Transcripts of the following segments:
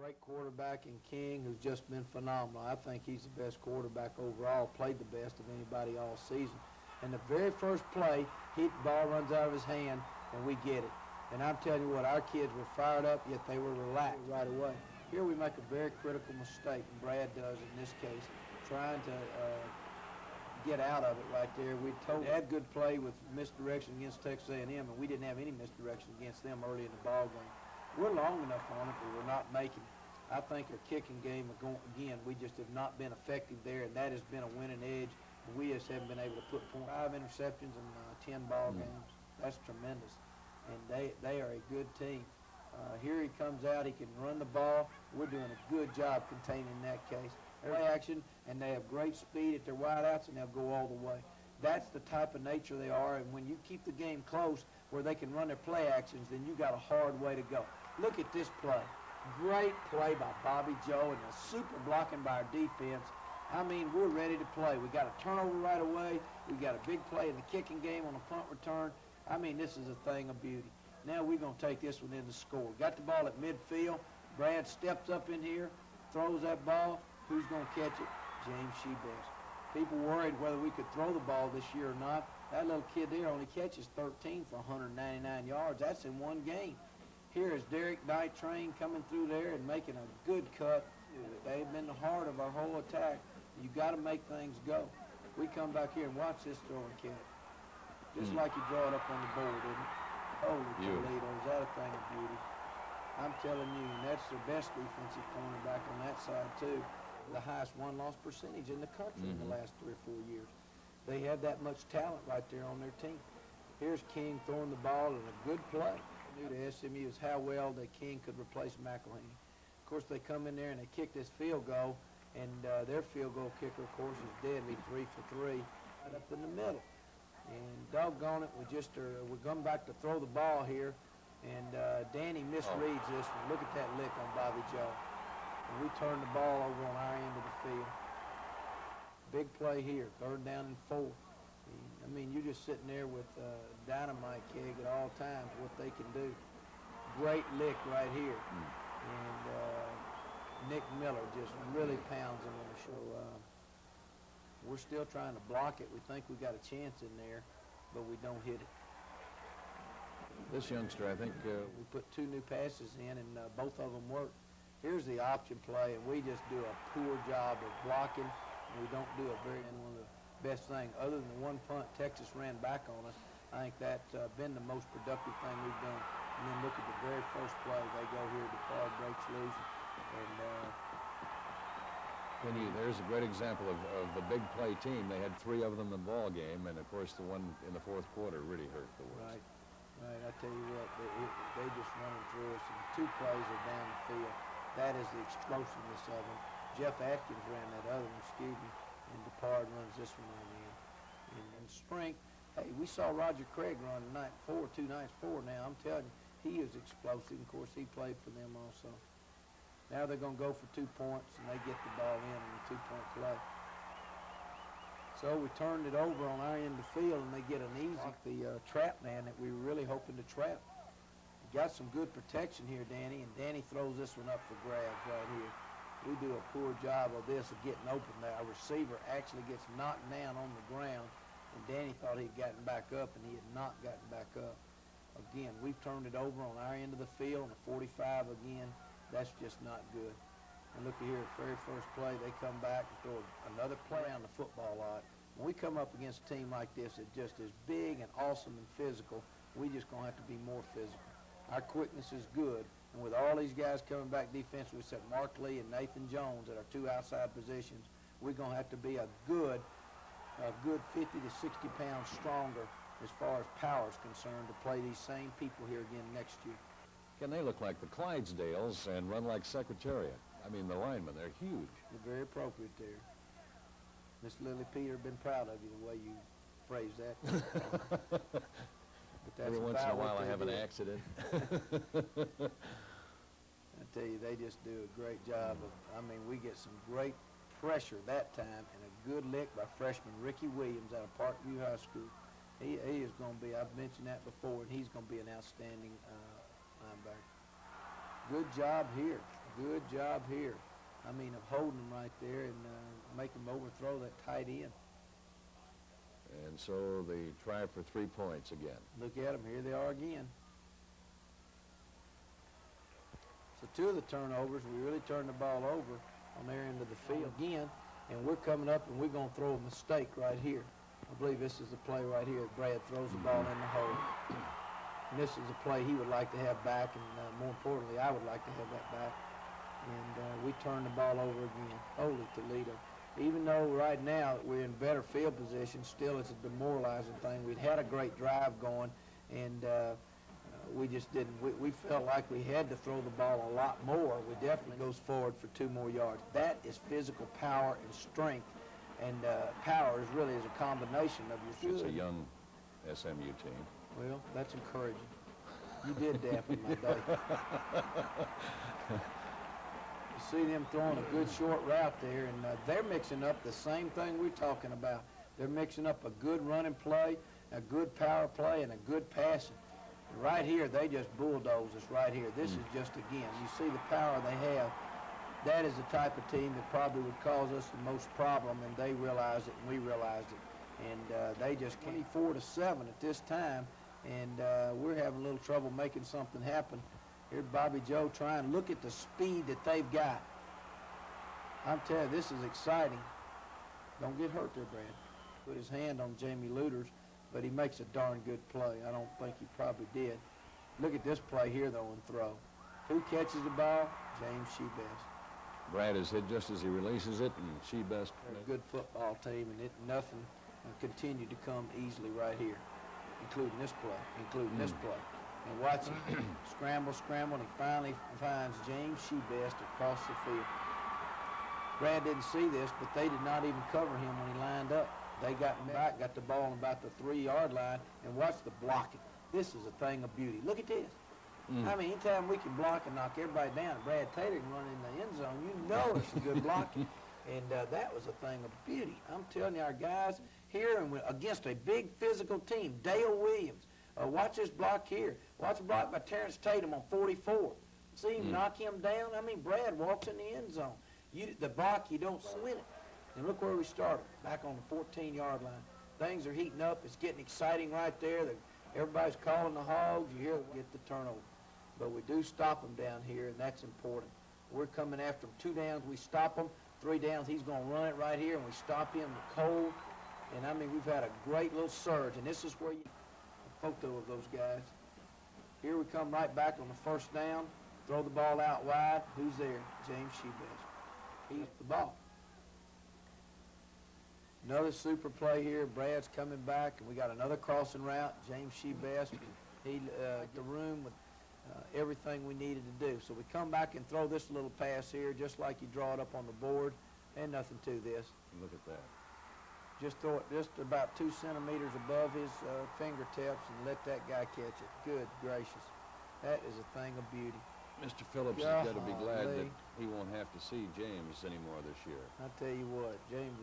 Great quarterback in King, who's just been phenomenal. I think he's the best quarterback overall, played the best of anybody all season. And the very first play, the ball runs out of his hand, and we get it. And I'm telling you what, our kids were fired up, yet they were relaxed right away. Here we make a very critical mistake, and Brad does in this case, trying to get out of it right there. We had good play with misdirection against Texas A&M, and we didn't have any misdirection against them early in the ball game. We're long enough on it, but we're not making it. I think our kicking game, again, we just have not been effective there, and that has been a winning edge. We just haven't been able to put 5 interceptions in 10 ball games. That's tremendous, and they are a good team. Here he comes out, he can run the ball. We're doing a good job containing that case. Play action, and they have great speed at their wideouts, and they'll go all the way. That's the type of nature they are, and when you keep the game close where they can run their play actions, then you got a hard way to go. Look at this play. Great play by Bobby Joe, and a super blocking by our defense. I mean, we're ready to play. We got a turnover right away. We got a big play in the kicking game on a punt return. I mean, this is a thing of beauty. Now we're going to take this one in the score. Got the ball at midfield. Brad steps up in here, throws that ball. Who's going to catch it? James Shebest. People worried whether we could throw the ball this year or not. That little kid there only catches 13 for 199 yards. That's in one game. Here is Derek Knight Train coming through there and making a good cut. They've been the heart of our whole attack. You got to make things go. We come back here and watch this throwing catch. Just like you draw it up on the board, isn't it? Holy Toledo, is that a thing of beauty? I'm telling you, and that's their best defensive cornerback on that side, too. The highest one-loss percentage in the country in the last 3 or 4 years. They have that much talent right there on their team. Here's King throwing the ball in a good play. New to SMU is how well that King could replace McElhaney. Of course, they come in there and they kick this field goal, and their field goal kicker, of course, is deadly, 3 for 3, right up in the middle. And doggone it, we're going back to throw the ball here, and Danny misreads this one. Look at that lick on Bobby Joe. And we turn the ball over on our end of the field. Big play here, 3rd down and 4. I mean, you're just sitting there with dynamite keg at all times, what they can do. Great lick right here. And Nick Miller just really pounds him on the shoulder. We're still trying to block it. We think we got a chance in there, but we don't hit it. This youngster, I think... we put 2 new passes in, and both of them worked. Here's the option play, and we just do a poor job of blocking, and we don't do one of the best things. Other than the one punt Texas ran back on us, I think that's been the most productive thing we've done. And then look at the very first play. They go here, DePard breaks loose, and there's a great example of the big play team. They had 3 of them in the ball game, and of course the one in the 4th quarter really hurt the worst. Right. I tell you what, they just running through us, and 2 plays are down the field. That is the explosiveness of them. Jeff Atkins ran that other one, and DePard runs this one on in. And in strength, hey, we saw Roger Craig run night 4, 2 nights 4 now. I'm telling you, he is explosive. Of course, he played for them also. Now they're going to go for 2 points, and they get the ball in on the 2-point play. So we turned it over on our end of the field, and they get an easy trap man that we were really hoping to trap. Got some good protection here, Danny, and Danny throws this one up for grabs right here. We do a poor job of this, of getting open there. Our receiver actually gets knocked down on the ground, and Danny thought he'd gotten back up, and he had not gotten back up. Again, we've turned it over on our end of the field, on the 45 again. That's just not good. And look here, the very first play, they come back and throw another play around the football lot. When we come up against a team like this that just is big and awesome and physical, we just going to have to be more physical. Our quickness is good, and with all these guys coming back defensively, except Mark Lee and Nathan Jones at our 2 outside positions, we're going to have to be a good 50 to 60 pounds stronger as far as power is concerned to play these same people here again next year. Can they look like the Clydesdales and run like Secretariat? I mean, the linemen, they're huge. They're very appropriate there. Miss Lily Peter, been proud of you the way you phrased that. But that's every once in a while I have an accident. I tell you, they just do a great job of, we get some great pressure that time, and a good lick by freshman Ricky Williams out of Parkview High School. He is going to be, I've mentioned that before, and he's going to be an outstanding linebacker. Good job here. good job here. I mean, of holding him right there and making him overthrow that tight end. And so they try for 3 points again. Look at them. Here they are again. So 2 of the turnovers, we really turned the ball over on their end of the field again, and we're coming up and we're going to throw a mistake right here. I believe this is the play right here. Brad throws the ball in the hole. And this is a play he would like to have back, and more importantly, I would like to have that back. And we turn the ball over again. Holy Toledo. Even though right now we're in better field position, still it's a demoralizing thing. We'd had a great drive going, and we just didn't. We felt like we had to throw the ball a lot more. We definitely goes forward for 2 more yards. That is physical power and strength, and power is really a combination of your. It's a young SMU team. Well, that's encouraging. You did dampen my day. You see them throwing a good short route there, and they're mixing up the same thing we're talking about. They're mixing up a good running play, a good power play, and a good passing. And right here, they just bulldoze us right here. This is just, again, you see the power they have. That is the type of team that probably would cause us the most problem, and they realize it, and we realized it. And they just 24-7 at this time, and we're having a little trouble making something happen. Here's Bobby Joe trying. Look at the speed that they've got. I'm telling you, this is exciting. Don't get hurt there, Brad. Put his hand on Jamie Luters, but he makes a darn good play. I don't think he probably did. Look at this play here, though, and throw. Who catches the ball? James Shebest. Brad is hit just as he releases it, and Shebest. They're a good football team, and nothing continued to come easily right here, including this play, this play. And watch him scramble, and he finally finds James Shebest across the field. Brad didn't see this, but they did not even cover him when he lined up. They got him back, got the ball on about the 3-yard line, and watch the blocking. This is a thing of beauty. Look at this. I mean, anytime we can block and knock everybody down, Brad Taylor can run in the end zone, you know it's a good blocking. And that was a thing of beauty. I'm telling you, our guys here and against a big physical team, Dale Williams. Watch this block here. Watch the block by Terrence Tatum on 44. See him knock him down? I mean, Brad walks in the end zone. The block, you don't swing it. And look where we started, back on the 14-yard line. Things are heating up. It's getting exciting right there. Everybody's calling the hogs. You hear them get the turnover. But we do stop them down here, and that's important. We're coming after them. 2 downs, we stop them. 3 downs, he's going to run it right here, and we stop him cold. And, I mean, we've had a great little surge, and this is where you a photo of those guys. Here we come right back on the 1st down, throw the ball out wide. Who's there? James Shebest. He's the ball. Another super play here. Brad's coming back, and we got another crossing route. James Shebest, he the room with everything we needed to do. So we come back and throw this little pass here, just like you draw it up on the board, and nothing to this. Look at that. Just throw it just about 2 centimeters above his fingertips and let that guy catch it. Good gracious. That is a thing of beauty. Mr. Phillips has got to be glad that he won't have to see James anymore this year. I tell you what, James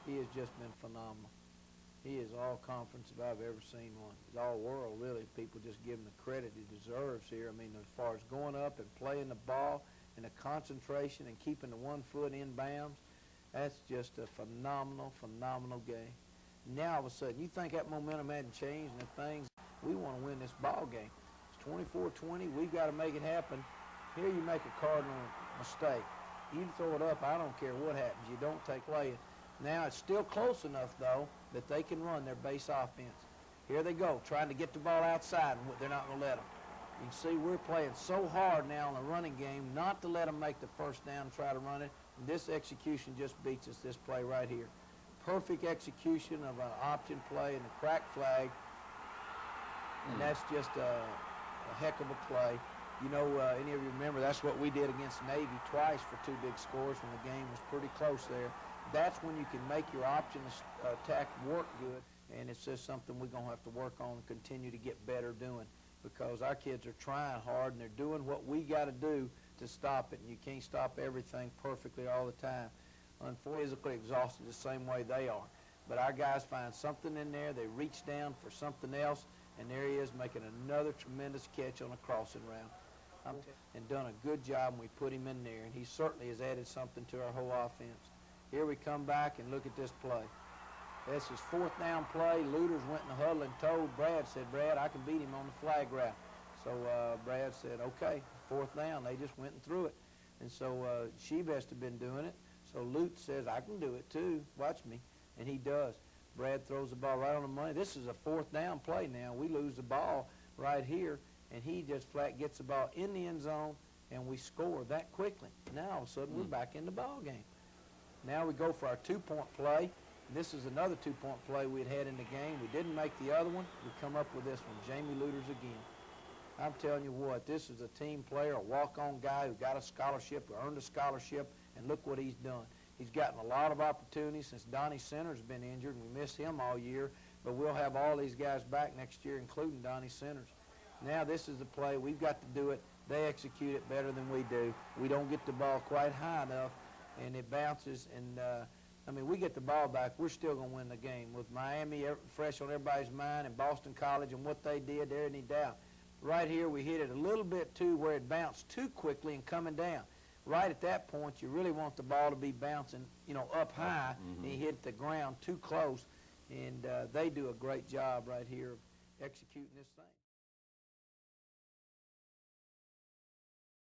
he has just been phenomenal. He is all conference if I've ever seen one. He's all world, really. People just give him the credit he deserves here. I mean, as far as going up and playing the ball and the concentration and keeping the 1 foot in bounds, that's just a phenomenal, phenomenal game. Now, all of a sudden, you think that momentum hadn't changed and the things, we want to win this ball game. It's 24-20. We've got to make it happen. Here you make a cardinal mistake. You throw it up, I don't care what happens. You don't take play. Now, it's still close enough, though, that they can run their base offense. Here they go, trying to get the ball outside, and they're not going to let them. You can see we're playing so hard now in the running game not to let them make the 1st down and try to run it. And this execution just beats us, this play right here. Perfect execution of an option play and a crack flag. And that's just a heck of a play. You know, any of you remember, that's what we did against Navy twice for 2 big scores when the game was pretty close there. That's when you can make your option attack work good, and it's just something we're going to have to work on and continue to get better doing, because our kids are trying hard and they're doing what we got to do to stop it, and you can't stop everything perfectly all the time. Unfortunately, physically exhausted the same way they are. But our guys find something in there, they reach down for something else, and there he is making another tremendous catch on a crossing route. And done a good job, and we put him in there, and he certainly has added something to our whole offense. Here we come back and look at this play. This is fourth down play. Looters went in the huddle and told Brad, said, Brad, I can beat him on the flag route. So Brad said, okay, fourth down. They just went and threw it. And so Shevest had been doing it. So Lute says, I can do it too. Watch me. And he does. Brad throws the ball right on the money. This is a fourth down play now. We lose the ball right here, and he just flat gets the ball in the end zone, and we score that quickly. Now, all of a sudden, we're back in the ball game. Now we go for our two-point play. This is another two-point play we had in the game. We didn't make the other one. We come up with this one, Jamie Looters again. I'm telling you what, this is a team player, a walk-on guy who got a scholarship, who earned a scholarship, and look what he's done. He's gotten a lot of opportunities since Donnie Center's been injured, and we missed him all year, but we'll have all these guys back next year, including Donnie Centers. Now this is the play. We've got to do it. They execute it better than we do. We don't get the ball quite high enough, and it bounces, and I mean, we get the ball back, we're still going to win the game. With Miami fresh on everybody's mind and Boston College and what they did, there ain't any doubt. Right here, we hit it a little bit too where it bounced too quickly and coming down. Right at that point, you really want the ball to be bouncing, you know, up high, and you hit the ground too close. And they do a great job right here of executing this thing.